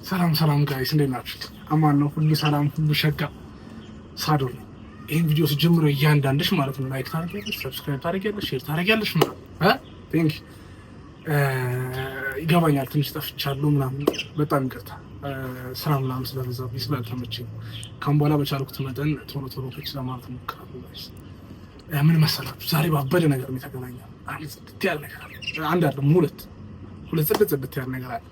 ሰላም ጋይስ እንዴት ናችሁ? አማን ነው ሁሉ ሰላም ሁሉ ሸጋ ሳዶር ነው። ይሄን ቪዲዮ ስጀምሮ እያንዳንድሽ ማለት ነው ላይክ ታደርጊያለሽ፣ ሰብስክራይብ ታደርጊያለሽ፣ ሼር ታደርጊያለሽ ማለት ቴንክ ይገባኛል። ትንሽ ጠፍቻለሁ ምናምን በጣም ይቅርታ። ስራ ምናምን ስለበዛብኝ ስላልተመቸኝ ካሁን በኋላ በቻልኩት መጠን ቶሎ ፊክስ ለማለት እሞክራለሁ ጋይስ። ምን መሰላችሁ ዛሬ ባበደ ነገር ነው የተገናኘው። አንድ ጽድት ያለ ነገር አለ። አንድ አይደለም ሁለት ጽድት ያለ ነገር አለ።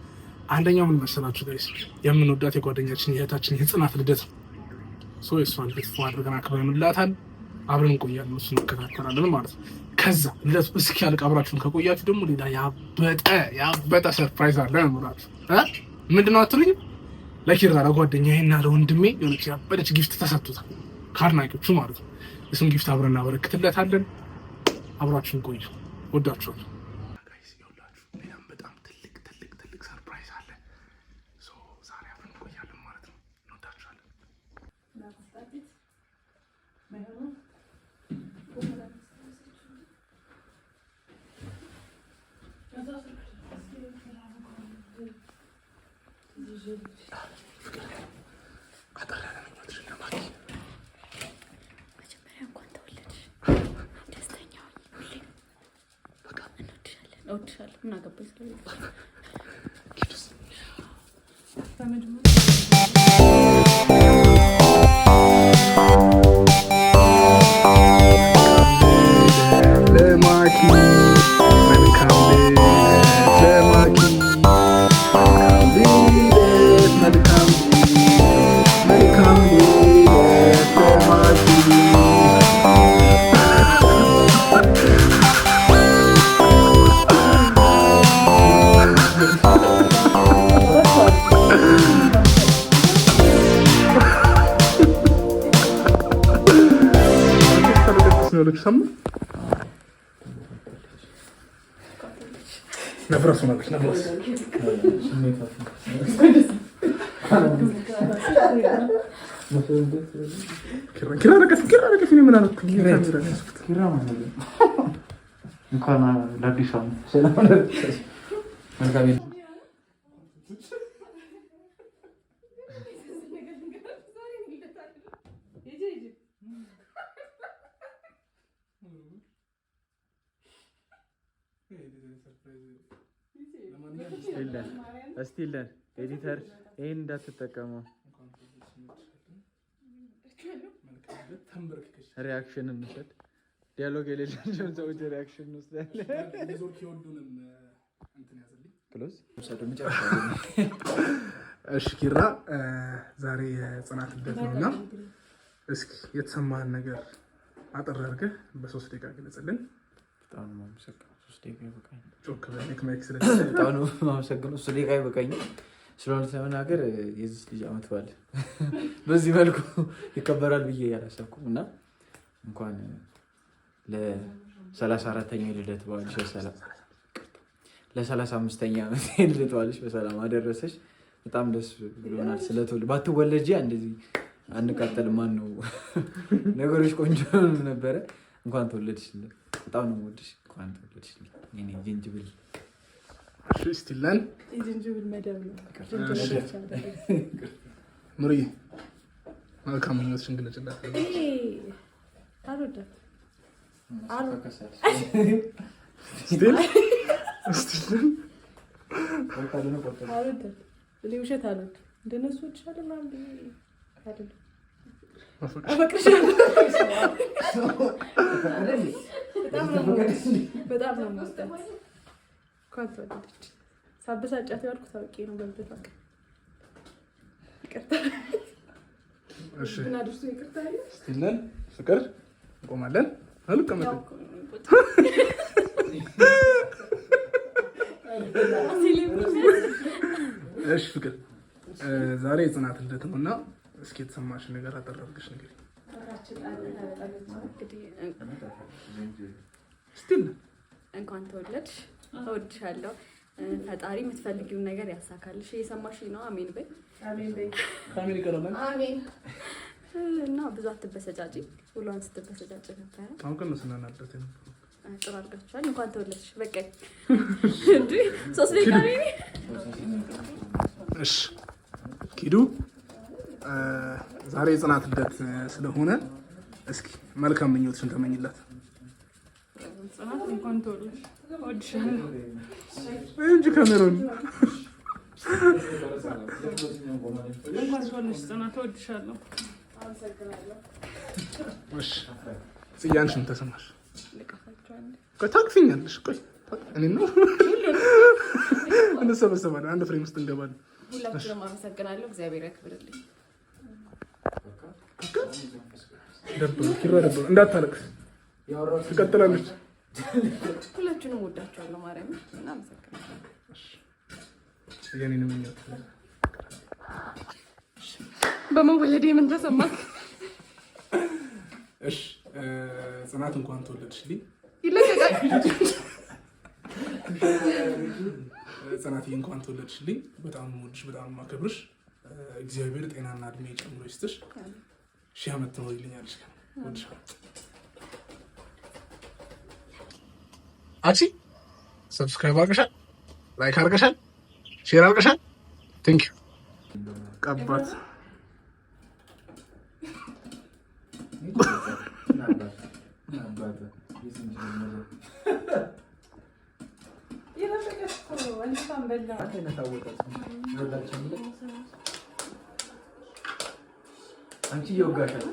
አንደኛው ምን መሰላችሁ ጋይስ፣ የምንወዳት የጓደኛችን የእህታችን የጽናት ልደት ነው። የእሷን ልደት አድርገን አክብረንላታል። አብረን እንቆያለን፣ እሱን እንከታተላለን ማለት ነው። ከዛ ልደቱ እስኪያልቅ አብራችሁን ከቆያችሁ ደግሞ ሌላ ያበጠ ሰርፕራይዝ አለ እምላችሁ። ምንድነው አትሉኝ? ለኪራ ለጓደኛዬና ለወንድሜ የሆነች ያበደች ጊፍት ተሰጥቶታል ከአድናቂዎቹ ማለት ነው። እሱን ጊፍት አብረን እናበረክትለታለን። አብራችሁን ቆዩ። ወዳችኋለሁ። እስቲለን ኤዲተር ይሄን እንዳትጠቀመው ሪአክሽን እንውሰድ። ዲያሎግ የሌላቸው ሰዎች ሪአክሽን እንወስዳለን። እሺ ኪራ፣ ዛሬ የጽናት ልደት ነውና እስኪ የተሰማህን ነገር አጠር አድርገህ በ3 ደቂቃ ግለጽልን። በጣም ነው የማመሰግነው። 3 ደቂቃ ይበቃኝ። ጮክ በለክ ማይክ በጣም ነው የማመሰግነው። 3 ደቂቃ ይበቃኝ። ስለሆነ ለመናገር የዚህ ልጅ ዓመት በዓል በዚህ መልኩ ይከበራል ብዬ ያላሰብኩም እና እንኳን ለ34ኛ ልደት በዓልሽ ለ35ኛ ዓመት ልደት በዓልሽ በሰላም አደረሰሽ። በጣም ደስ ብሎናል። ስለተወለድሽ ባትወለጂ እንደዚህ አንቃጠል ማን ነው ነገሮች ቆንጆ ነበረ። እንኳን ተወለድሽልኝ። በጣም ነው የምወድሽ። እንኳን ተወለድሽልኝ የኔ ጅንጅብል። እስቲላን ጅንጅብል መደብ ነው። ምሪ መልካም ምኞትሽን ግለጭላት። አልወዳም እኔ ውሸት አልወድም። እንደነሱ ይችላል ምናምን አይደለም። በጣም ነው የምወዳት። እንኳን ተወለደች። ሳበሳጫት ያልኩት ታውቂ ነው። በልተታ ይቅርታ። እሺ እና ድርሱ ይቅርታ አለ። እስቲለን ፍቅር እንቆማለን። አልቀመጥም። እሺ ፍቅር፣ ዛሬ የጽናት ልደት ነውና እስኪ የተሰማሽ ነገር አጠራርግሽ ነገር እስቲል እንኳን ተወለድሽ። እወድሻለሁ። ፈጣሪ የምትፈልጊውን ነገር ያሳካልሽ። እየሰማሽ ነው? አሜን በይ። አሜን በይ። ካሜራ ይቀርላል። አሜን። እና ብዙ አትበሰጫጪ። ሁሉን ስትበሰጫጭ ነበረ። አሁን ግን ስናናደት ጥሩ አድርጋችኋል። እንኳን ተወለድሽ። በቃ እንዴ 3 ደቂቃ ነው። እሺ ኪዱ ዛሬ የጽናት ልደት ስለሆነ እስኪ መልካም ምኞትሽን ተመኝላት። ጽናት እንኳን ተወለድሽ እወድሻለሁ እንጂ ካሜራውን እንኳን ተወለድሽ ጽናት እወድሻለሁ። እሺ ጽያንሽ ምን ተሰማሽ? ታቅፊኛለሽ? ቆይ እኔ ነው እንሰበሰባለን፣ አንድ ፍሬም ውስጥ እንገባለን። ሁላችንም አመሰግናለሁ። እግዚአብሔር ያክብርልኝ። ደብሮ እንዳታለቅስ ትቀጥላለች። ሁላችንም ወዳችኋለሁ። ማርያም እና አመሰግናለሁ። የኔን ምኞት በመወለዴ ምን ተሰማክ? እሺ ጽናት እንኳን ተወለድሽልኝ። ይለቀቃል። ጽናትዬ እንኳን ተወለድሽልኝ። በጣም የምወድሽ በጣም የማከብርሽ። እግዚአብሔር ጤናና እድሜ ጨምሮ ይስጥሽ። 1000 ዓመት ትኖሪልኛለሽ። አንቺ ሰብስክራይብ አድርገሻል፣ ላይክ አድርገሻል፣ ሼር አድርገሻል። ቴንክ ዩ። ቀባት አንቺ እየወጋሻት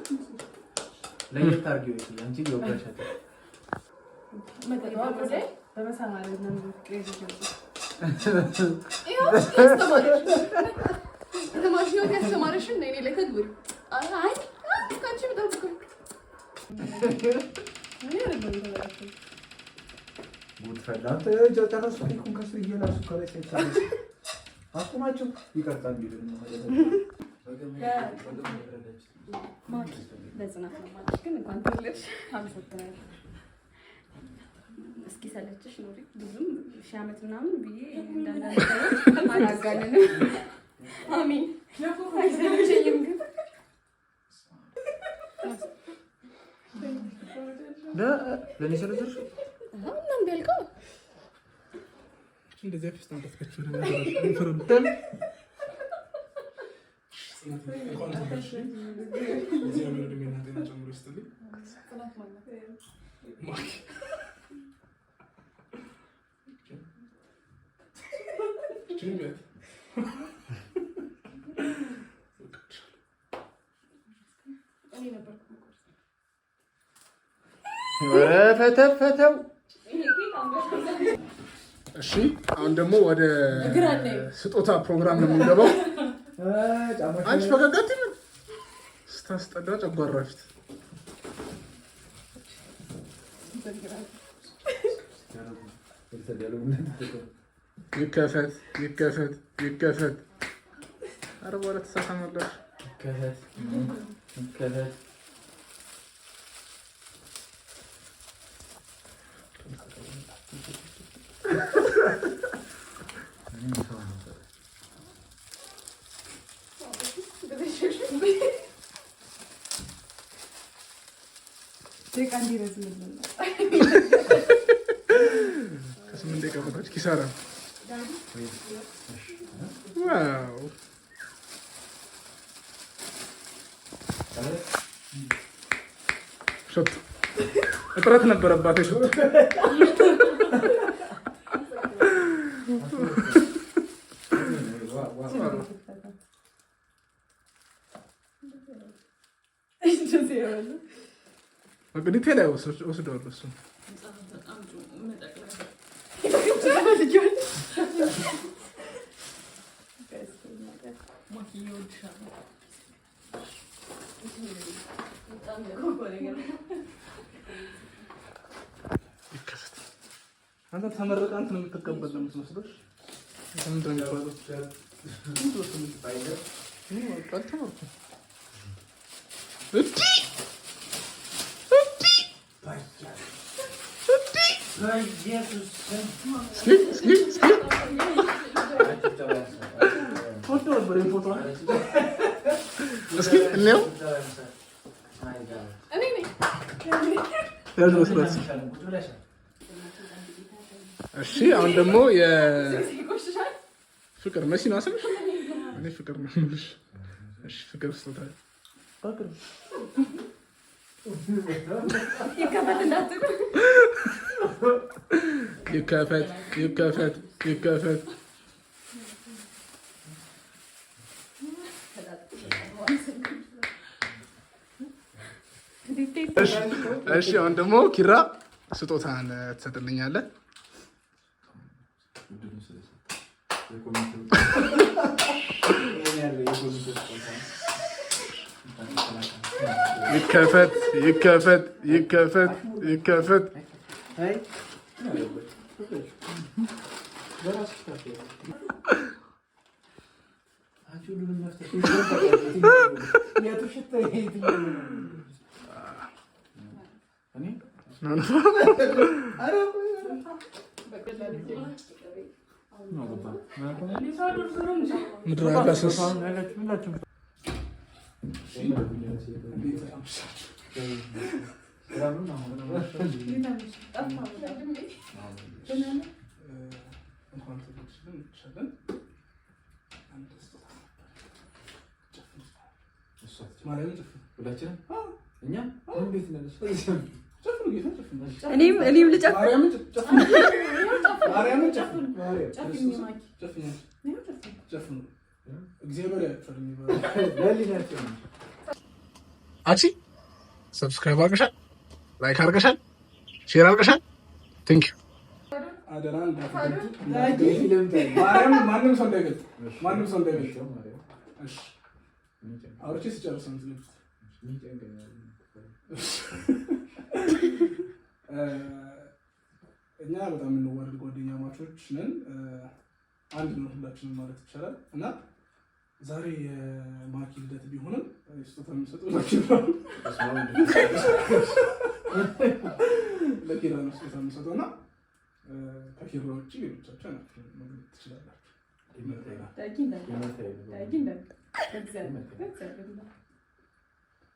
ለየት አድርጊው። አንቺ እየወጋሻት አቁማቸው ይቀርጣል። ለጽናት ነው ማለት ግን እንኳን ተወለድሽ። አመሰግናለሁ። እስኪ ሰለችሽ ኖሪ ብዙም 1000 ዓመት ምናምን ብዬ እንዳንዳንድ አላጋነንም። አሚን አይሰለችኝም ግን ለኔ ሰለችሽ ምንም ቢልቀው እንደዚህ ፊት ተንከፍከች ፈተፈተው። እሺ አሁን ደግሞ ወደ ስጦታ ፕሮግራም ነው የምንገባው። አንቺ ፈገጋት ምን ስታስጠላ ጨጓራ ፊት ይከፈት ይከፈት ይከፈት። ኧረ በኋላ ተሳሳማላችሁ። ይከፈት ይከፈት። ከ8 ደቂቃ በታች ኪሳራ። ዋው ሾት እጥረት ነበረባት። ሾት ዲቴል ወስደዋለሁ እሱ አንተ ተመረቀ አንተ ነው የምትቀበል ነው የምትመስለው። ምንድን ነው የሚባለው? እስኪ እንየው። እሺ አሁን ደግሞ የፍቅር መሲ ነው ስምሽ? እኔ ፍቅር ነው የምልሽ። እሺ ፍቅር ስጦታ ይከፈት ይከፈት ይከፈት። እሺ አሁን ደግሞ ኪራ ስጦታን ትሰጥልኛለህ። ይከፈት ይከፈት ይከፈት ይከፈት። ምድር አጋሰስ እኔም ልጨፍር አቺ ሰብስክራይብ አድርገሻል፣ ላይክ አድርገሻል፣ ሼር አድርገሻል። ቴንክ ዩ። ማንም ሰው እንዳይገልጥ አውርቼ ስጨርስ ነው የምትለብሱት። እኛ በጣም የምንዋደድ ጓደኛ ማቾች ነን። አንድ ነው ሁላችንም ማለት ይቻላል። እና ዛሬ የማኪ ልደት ቢሆንም ስጦታ የሚሰጡ ለኪራ ነው ስጦታ የሚሰጠው እና ከኪራ ውጭ ሌሎቻቸው ትችላላችሁ።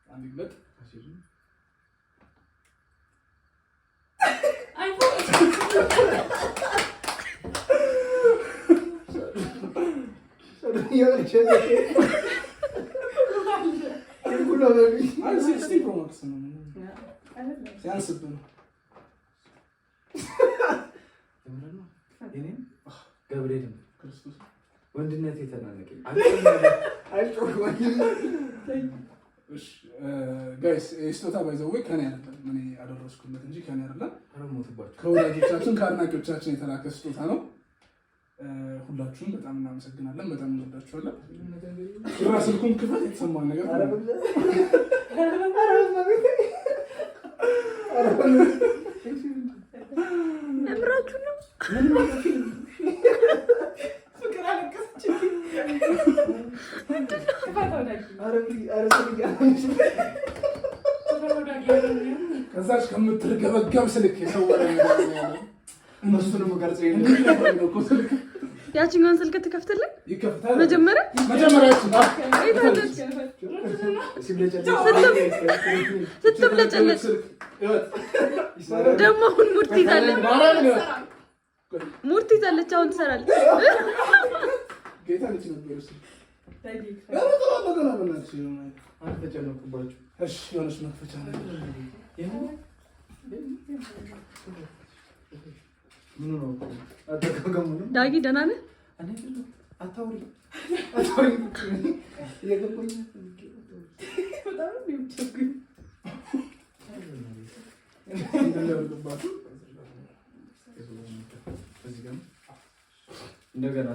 አንድ ግለጥ ሲያንስብህ ነው። ገብርኤል ወንድነት የተናነቀኝ ጋይስ ስጦታ ባይዘዌ ከኔ አይደለም፣ እኔ አደረስኩለት እንጂ ከኔ አይደለም። ከወዳጆቻችን ከአድናቂዎቻችን የተላከ ስጦታ ነው። ሁላችሁም በጣም እናመሰግናለን። በጣም እንወዳችኋለን። ራ ስልኩን ክፈት፣ የተሰማን ነገር እምራችሁ ነው። ከዛች ከምትርገበገብ ስልክ የሰወረ እነሱንም ቀርጽ ያችኛውን ስልክ ትከፍትልን ይከፍታል። መጀመሪያ ስትብለጨለጭ ደግሞ አሁን ሙድ ትይዛለች። አሁን ትሰራለች። የሆነች መክፈቻ ዳጊ ደህና ነህ? እንደገና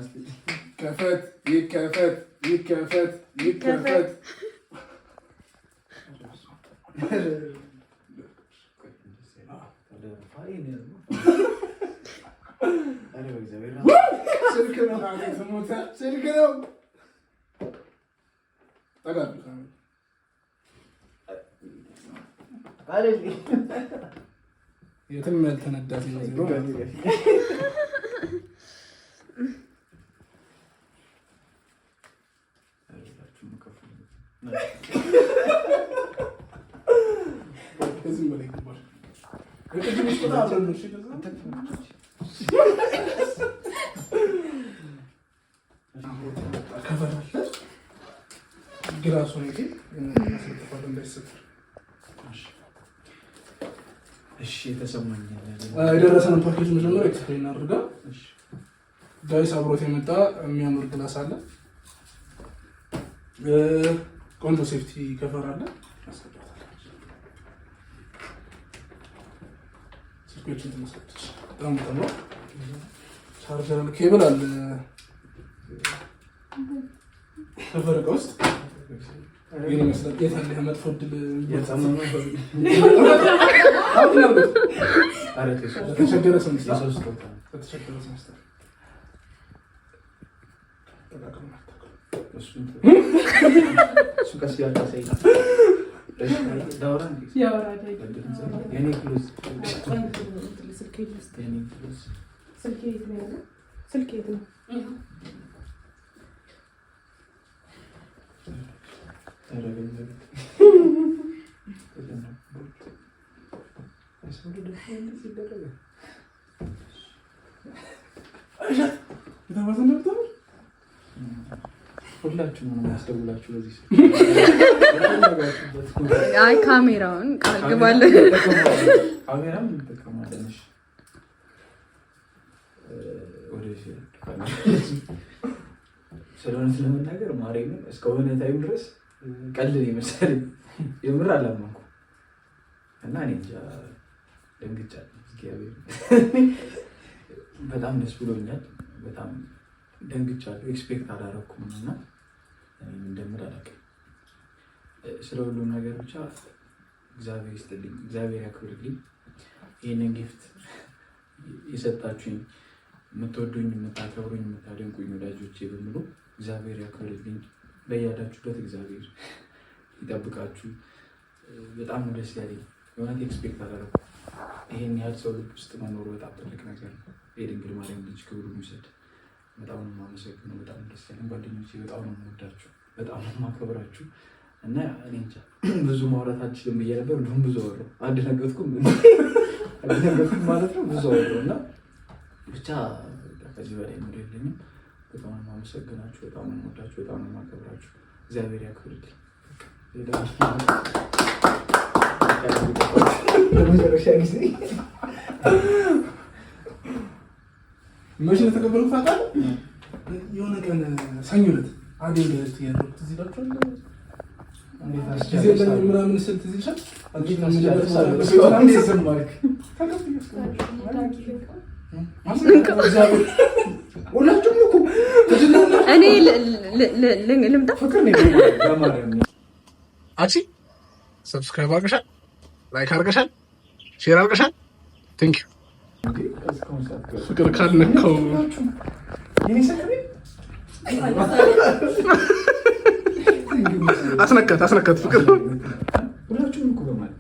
ከፈት ይከፈት ይከፈት ይከፈት። ስልክ ነው። የትም ያልተነዳ ከፈት ግራሱ ነው እንጂ ተፈጥሮ እንዳይሰጥር። እሺ የተሰማኝ የደረሰንን ፓኬጅ መጀመሪያ ኤክስፕሌን አድርጋ ጋይስ አብሮት የመጣ የሚያምር ግላስ አለ። ቆንጆ ሴፍቲ ከቨር አለ። ስልኮችን ተመስለች በጣም ጠማ። ቻርጀር ኬብል አለ ከቨር እቃ ውስጥ ይሄን ይመስላል። የታለ መጥፎ ድል ተቸገረ ሰው ሁላችሁም ነው ያስተውላችሁ። በዚህ አይ ካሜራውን ቃል ግባለን። ካሜራም እንጠቀማለን። እሺ ስለሆነ ስለመናገር ማርያምን እስከሆነ ታይም ድረስ ቀልድ ይመስላል። የምር አላመንኩም እና እኔ እንጃ ደንግጫለሁ። እግዚአብሔር በጣም ደስ ብሎኛል። በጣም ደንግጫለሁ። ኤክስፔክት አላደረኩም እና እኔም እንደምር አላውቅም። ስለ ሁሉም ነገር ብቻ እግዚአብሔር ይስጥልኝ፣ እግዚአብሔር ያክብርልኝ። ይህንን ጊፍት የሰጣችሁኝ የምትወዱኝ፣ የምታከብሩኝ፣ የምታደንቁኝ ወዳጆቼ በሙሉ እግዚአብሔር ያክብርልኝ። በያዳችሁበት እግዚአብሔር ይጠብቃችሁ። በጣም ነው ደስ ያለኝ። የሆነት ኤክስፔክት አላደረኩም። ይሄን ያህል ሰው ልብ ውስጥ መኖሩ በጣም ትልቅ ነገር ነው። የድንግል ማርያም ልጅ ክብሩ ይውሰድ። በጣም ነው የማመሰግነው። በጣም ደስ ያለኝ ጓደኞቼ፣ በጣም ነው የምወዳችሁ፣ በጣም ነው የማከብራችሁ እና እኔ እንጃ ብዙ ማውራት አልችልም ብዬ ነበር። እንደውም ብዙ አወራሁ። አልደነገጥኩም ማለት ነው። ብዙ አወራሁ እና ብቻ ከዚህ በላይ ሙሉ የለኝም። በጣም ነው የማመሰግናችሁ፣ በጣም ነው የምወዳችሁ፣ በጣም ነው የማከብራችሁ። እግዚአብሔር ያክብርልኝ። ለመጨረሻ ጊዜ መቼ የተቀበልኩት ታውቃለህ? የሆነ ቀን ሰኞ ዕለት አዴ ዕለት ያደረኩት እዚህ ዳክተር ጊዜ ለምን ምናምን ስል ትዝ ይልሻል? ሁላችሁም እኮ እኔ ልምጣ ፍቅር ነው። አቺ ሰብስክራይብ አድርገሻል፣ ላይክ አድርገሻል፣ ሼር አድርገሻል። ቴንክ ዩ። ፍቅር ካልነካው አስነካት ፍቅር ሁላችሁም እኮ በማለት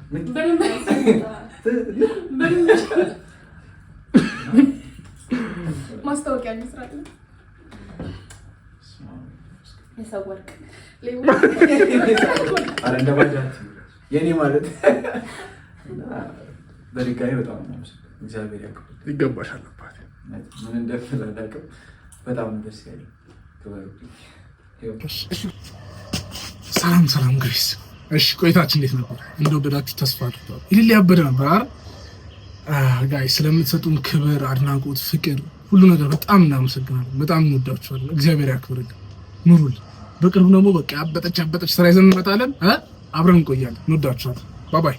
ማስታወቂያ እንስራለን። የሰው ወርቅ አረ እንደባጃት የኔ ማለት በድጋሚ በጣም ነው እግዚአብሔር ያውቃል። ይገባሻል አባቴ። ምን እንደፈለ አላውቅም። በጣም ደስ ያለኝ ሰላም ጋይስ። እሺ ቆይታችን እንዴት ነበር? እንደወደዳችሁ ተስፋ አድርጋለሁ። ይልል ያበደ ነበር አይደል ጋይስ? ስለምትሰጡን ክብር፣ አድናቆት፣ ፍቅር ሁሉ ነገር በጣም እናመሰግናለን። በጣም እንወዳችኋለን። እግዚአብሔር ያክብርልን፣ ኑሩልን። በቅርቡ ደግሞ በቃ አበጠች ስራ ይዘን እንመጣለን። አብረን እንቆያለን። እንወዳችኋለን። ባባይ